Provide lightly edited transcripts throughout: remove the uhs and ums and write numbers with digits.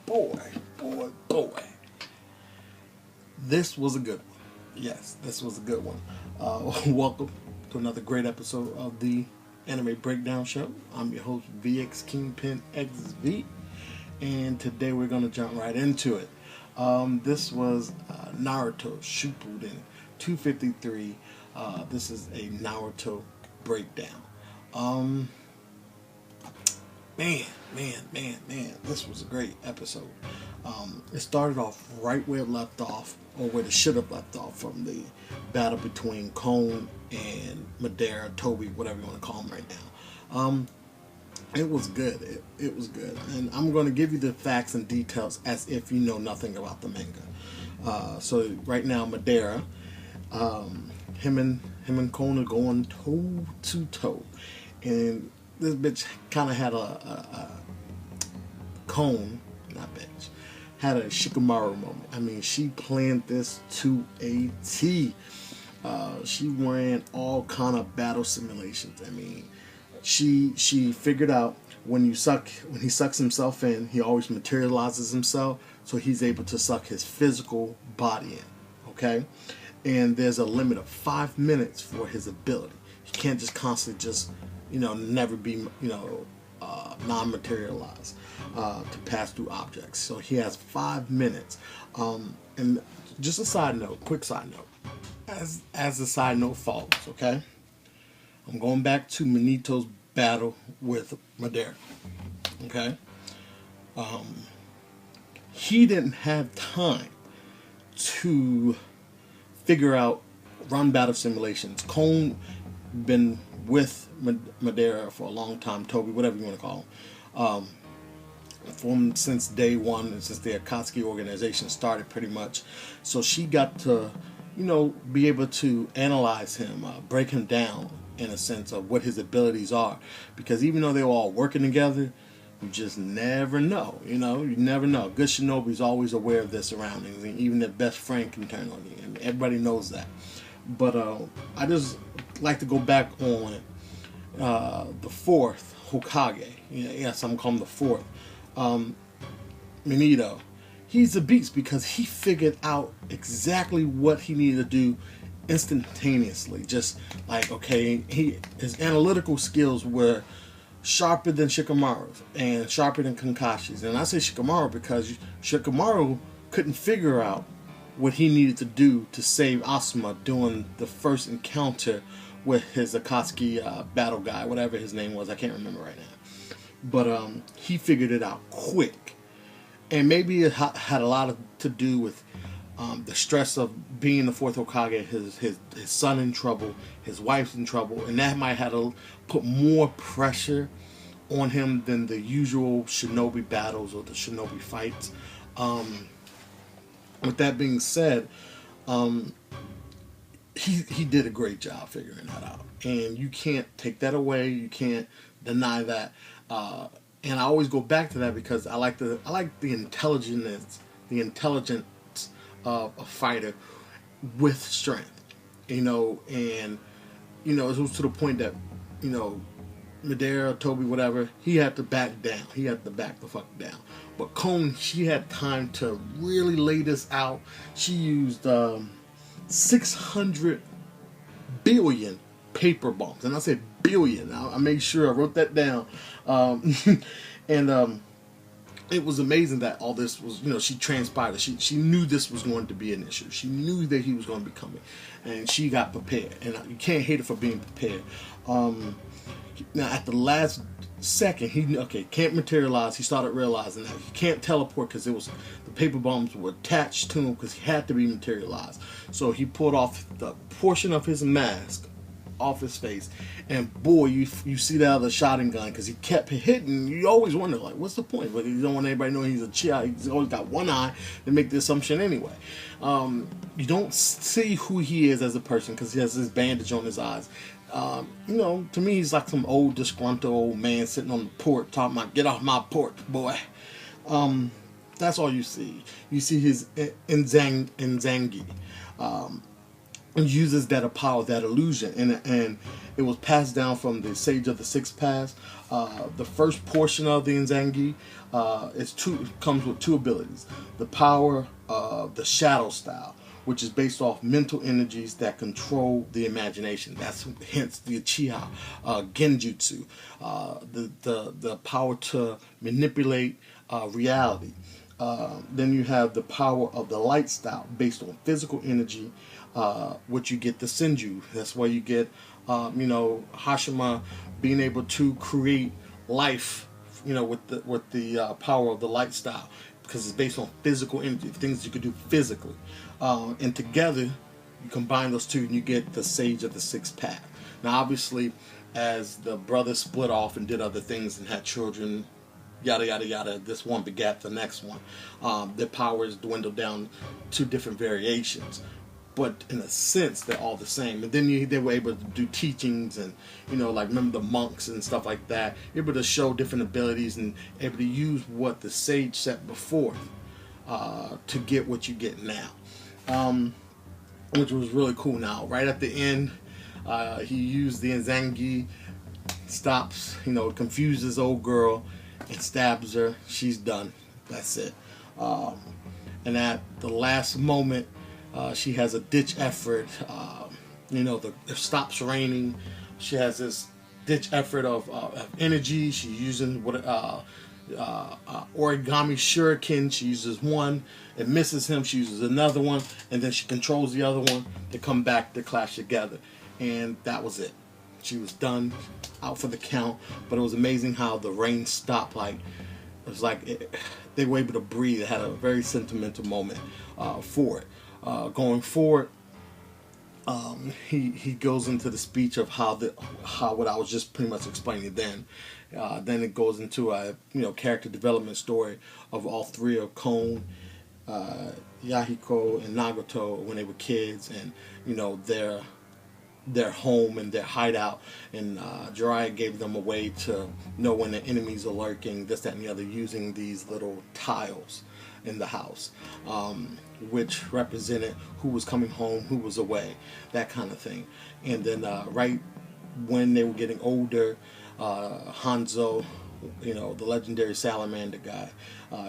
boy. This was a good one. Yes, this was a good one. Welcome to another great episode of the Anime Breakdown Show. I'm your host, VX Kingpin XV, and today we're going to jump right into it. This was Naruto Shippuden 253. This is a Naruto breakdown. Man, this was a great episode. It started off right where it left off, or where it should have left off, from the battle between Cone and Madara, Toby, whatever you want to call him right now. It was good. It was good. And I'm going to give you the facts and details as if you know nothing about the manga. So right now, Madara, him and Cone are going toe to toe. And this bitch kind of had a Cone, not bitch, had a Shikamaru moment. I mean, she planned this to a T. She ran all kind of battle simulations. I mean, she figured out when he sucks himself in, he always materializes himself, so he's able to suck his physical body in. Okay, and there's a limit of 5 minutes for his ability. He can't just constantly never be non-materialized to pass through objects. So he has 5 minutes. And just a side note, quick side note, as the side note follows. Okay, I'm going back to Manito's battle with Madara. Okay, he didn't have time to figure out run battle simulations. Cone been with Madara for a long time, Toby, whatever you want to call him, since day one, and since the Akatsuki organization started, pretty much. So she got to, be able to analyze him, break him down in a sense of what his abilities are, because even though they were all working together, you just never know. You never know. Good shinobi's always aware of their surroundings, and even their best friend can turn on you, and everybody knows that. But I just like to go back on the fourth Hokage. Yes, I'm calling him the fourth. Minato. He's a beast because he figured out exactly what he needed to do instantaneously. Just like, okay, his analytical skills were sharper than Shikamaru's and sharper than Kakashi's. And I say Shikamaru because Shikamaru couldn't figure out what he needed to do to save Asuma during the first encounter with his Akatsuki battle guy, whatever his name was. I can't remember right now. But he figured it out quick. And maybe it had a lot to do with the stress of being the fourth Hokage, his son in trouble, his wife's in trouble, and that might have to put more pressure on him than the usual shinobi battles or the shinobi fights. With that being said, he did a great job figuring that out, and you can't take that away. You can't deny that. And I always go back to that because I like the intelligence of a fighter with strength, and it was to the point that Madara, Toby, whatever, he had to back down. He had to back the fuck down. But Cone, she had time to really lay this out. She used 600 billion paper bombs. And I said billion. I made sure I wrote that down. And it was amazing that all this was, she transpired. She knew this was going to be an issue. She knew that he was going to be coming. And she got prepared. And you can't hate her for being prepared. Now, at the last second, he can't materialize. He started realizing that he can't teleport because the paper bombs were attached to him because he had to be materialized. So he pulled off the portion of his mask off his face, and boy, you see that other shotgun gun because he kept hitting. You always wonder, like, what's the point? But you don't want anybody to know he's a child. He's always got one eye. They make the assumption anyway. You don't see who he is as a person because he has this bandage on his eyes. To me, he's like some old disgruntled old man sitting on the porch talking about, "Get off my porch, boy." That's all you see. You see his Nzangi. and uses that power, that illusion, and it was passed down from the Sage of the Sixth Path. The first portion of the Inzangi comes with two abilities: the power of the Shadow Style, which is based off mental energies that control the imagination. That's hence the Uchiha Genjutsu, the power to manipulate reality. Then you have the power of the light style based on physical energy, which you get the Senju. That's why you get, Hashima being able to create life, with the power of the light style, because it's based on physical energy, things you could do physically. And together, you combine those two and you get the Sage of the Sixth Path. Now, obviously, as the brothers split off and did other things and had children, yada yada yada, this one begat the next one. Their powers dwindled down to different variations, but in a sense they're all the same. And then they were able to do teachings, and like, remember the monks and stuff like that, able to show different abilities and able to use what the sage set before to get what you get now, which was really cool. Now right at the end, he used the Inzangi, stops, confuses old girl and stabs her. She's done. That's it. And at the last moment, she has a ditch effort. It stops raining. She has this ditch effort of energy. She's using origami shuriken. She uses one. It misses him. She uses another one, and then she controls the other one to come back to clash together. And that was it. She was done, out for the count. But it was amazing how the rain stopped. Like, it was like they were able to breathe. It had a very sentimental moment for it. Going forward, he goes into the speech of how what I was just pretty much explaining then. Then it goes into a character development story of all three of Kon, Yahiko, and Nagato when they were kids, and their home and their hideout, and Jiraiya gave them a way to know when the enemies are lurking, this, that, and the other, using these little tiles in the house, which represented who was coming home, who was away, that kind of thing. And then right when they were getting older, Hanzo, the legendary salamander guy,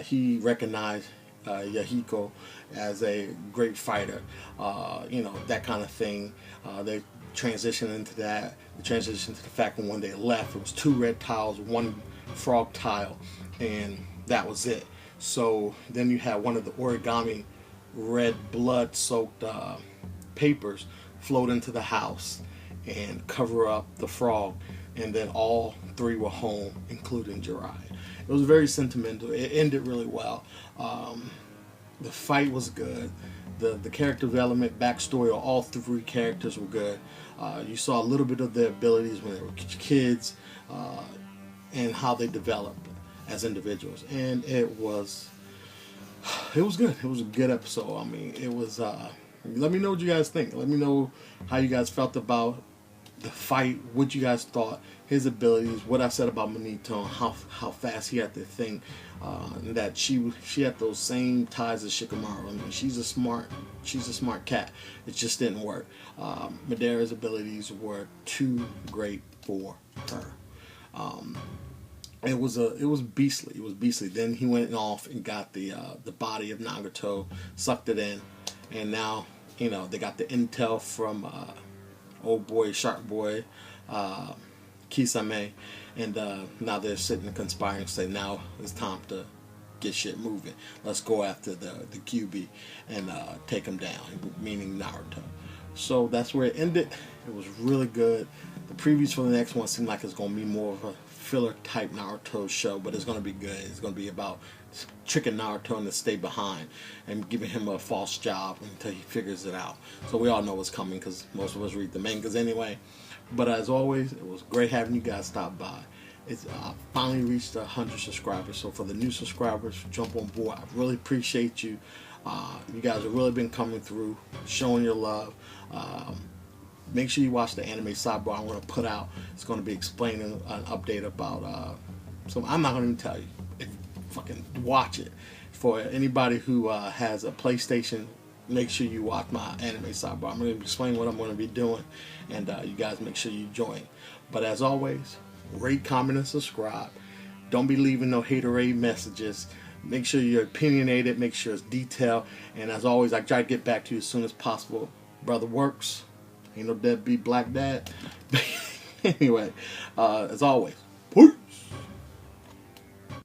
he recognized Yahiko as a great fighter, that kind of thing. They transitioned into that. They transitioned to the fact that when they left, it was 2 red tiles, 1 frog tile, and that was it. So then you had one of the origami red blood-soaked papers float into the house and cover up the frog, and then all 3 were home, including Jiraiya. It was very sentimental. It ended really well. The fight was good. The character development, backstory of all 3 characters were good. You saw a little bit of their abilities when they were kids, and how they developed as individuals. And it was good. It was a good episode. I mean, it was. Let me know what you guys think. Let me know how you guys felt about the fight, what you guys thought, his abilities, what I said about Manito, and how fast he had to think, and that she had those same ties as Shikamaru. I mean, she's a smart cat. It just didn't work. Madara's abilities were too great for her. It was beastly. It was beastly. Then he went off and got the body of Nagato, sucked it in, and now they got the intel from old boy, Shark Boy, Kisame, and now they're sitting and conspiring, say now it's time to get shit moving. Let's go after the QB and take him down, meaning Naruto. So that's where it ended. It was really good. The previews for the next one seem like it's going to be more of a filler type Naruto show, but it's going to be good. It's going to be about tricking Naruto to stay behind and giving him a false job until he figures it out. So we all know what's coming because most of us read the mangas anyway. But as always, it was great having you guys stop by. It's finally reached 100 subscribers. So for the new subscribers, jump on board. I really appreciate you. You guys have really been coming through, showing your love. Make sure you watch the anime sidebar I'm going to put out. It's going to be explaining an update about I'm not going to even tell you. Fucking watch it. For anybody who has a PlayStation make sure you watch my anime sidebar. I'm going to explain what I'm going to be doing, and you guys make sure you join. But as always, rate, comment, and subscribe. Don't be leaving no haterade messages. Make sure you're opinionated. Make sure it's detailed. And as always, I try to get back to you as soon as possible. Brother works. Ain't no deadbeat black dad. Anyway, as always, peace.